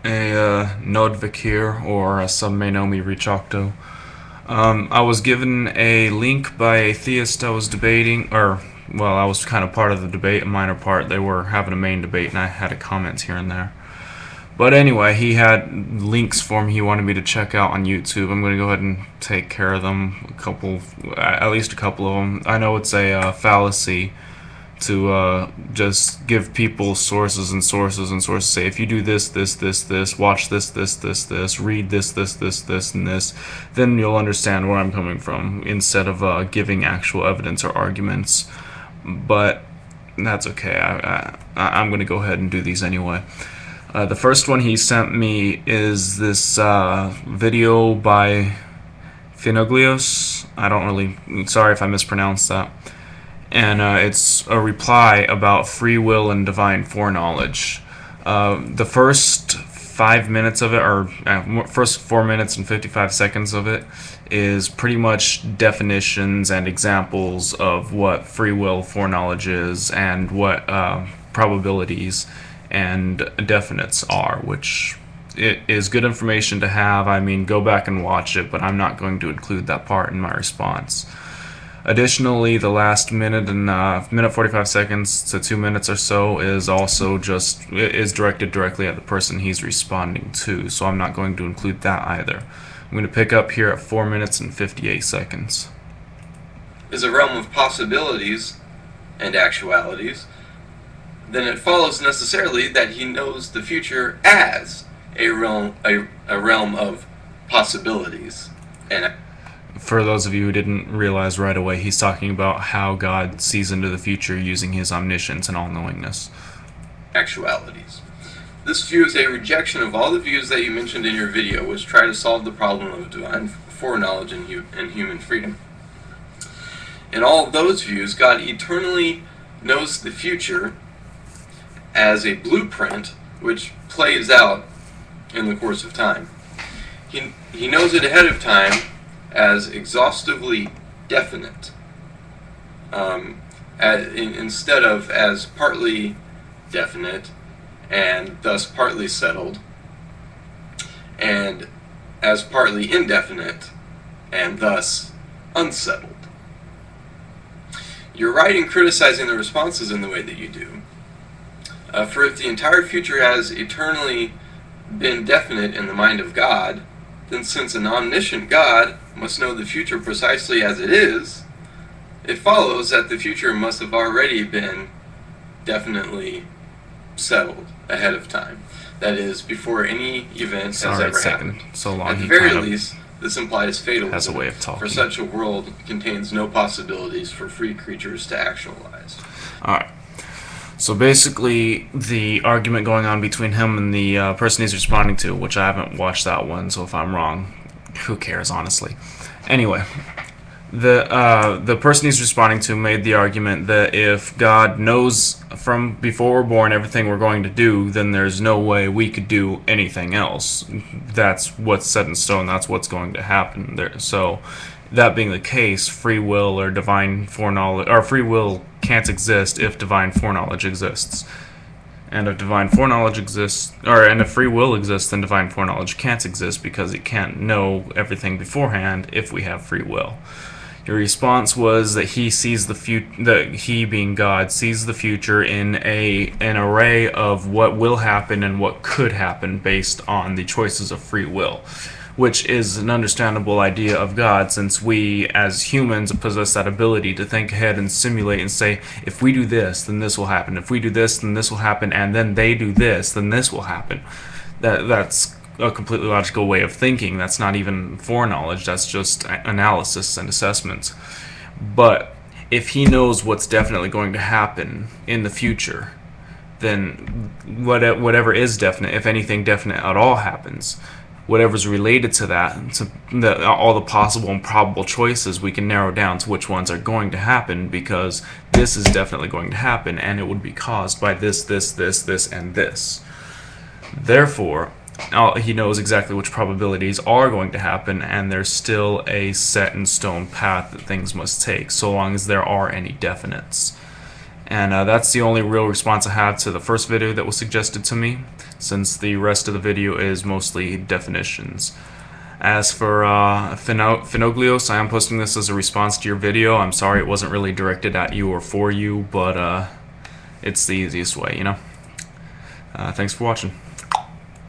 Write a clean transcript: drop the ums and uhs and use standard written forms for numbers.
Nodvick here, or some may know me, reach upto. I was given a link by a theist I was debating, or, well, I was kind of part of the debate, a minor part. They were having a main debate, and I had a comment here and there. But anyway, he had links for me he wanted me to check out on YouTube. I'm going to go ahead and take care of them, at least a couple of them. I know it's a fallacy to just give people sources and sources and sources. Say, if you do this, this, this, this, watch this, this, this, this, read this, this, this, this, and this, then you'll understand where I'm coming from, instead of giving actual evidence or arguments. But that's okay. I'm going to go ahead and do these anyway. The first one he sent me is this video by Foreknowledge. I don't really... Sorry if I mispronounced that. And it's a reply about free will and divine foreknowledge. The first 5 minutes of it, or first 4 minutes and 55 seconds of it, is pretty much definitions and examples of what free will foreknowledge is and what probabilities and definites are, which it is good information to have. I mean, go back and watch it, but I'm not going to include that part in my response. Additionally, the last minute and minute 45 seconds to 2 minutes or so is also is directed directly at the person he's responding to, so I'm not going to include that either. I'm going to pick up here at 4 minutes and 58 seconds. Is a realm of possibilities and actualities, then it follows necessarily that he knows the future as a realm of possibilities. And for those of you who didn't realize right away, he's talking about how God sees into the future using his omniscience and all-knowingness. Actualities. This view is a rejection of all the views that you mentioned in your video, which try to solve the problem of divine foreknowledge and human freedom. In all of those views, God eternally knows the future as a blueprint which plays out in the course of time. He knows it ahead of time as exhaustively definite, instead of as partly definite and thus partly settled, and as partly indefinite and thus unsettled. You're right in criticizing the responses in the way that you do. For if the entire future has eternally been definite in the mind of God, then since an omniscient God must know the future precisely as it is, it follows that the future must have already been definitely settled ahead of time. That is, before any event has ever happened. So long. At the very least, this implies fatalism, has a way of talking. for such a world contains no possibilities for free creatures to actualize. Alright. So basically, the argument going on between him and the person he's responding to, which I haven't watched that one, so if I'm wrong, who cares, honestly. Anyway, the person he's responding to made the argument that if God knows from before we're born everything we're going to do, then there's no way we could do anything else. That's what's set in stone. That's what's going to happen there. So, that being the case, free will or divine foreknowledge, or free will can't exist if divine foreknowledge exists. And if divine foreknowledge exists, and if free will exists, then divine foreknowledge can't exist because it can't know everything beforehand if we have free will. Your response was that he sees that he, being God, sees the future in an array of what will happen and what could happen based on the choices of free will, which is an understandable idea of God, since we, as humans, possess that ability to think ahead and simulate and say, if we do this, then this will happen. If we do this, then this will happen. And then they do this, then this will happen. That's a completely logical way of thinking. That's not even foreknowledge. That's just analysis and assessment. But if he knows what's definitely going to happen in the future, then whatever is definite, if anything definite at all happens, whatever's related to that, all the possible and probable choices, we can narrow down to which ones are going to happen, because this is definitely going to happen, and it would be caused by this, this, this, this, and this. Therefore, he knows exactly which probabilities are going to happen, and there's still a set in stone path that things must take, so long as there are any definites. And that's the only real response I have to the first video that was suggested to me, since the rest of the video is mostly definitions. As for Foreknowledge, I am posting this as a response to your video. I'm sorry it wasn't really directed at you or for you, but it's the easiest way, you know? Thanks for watching.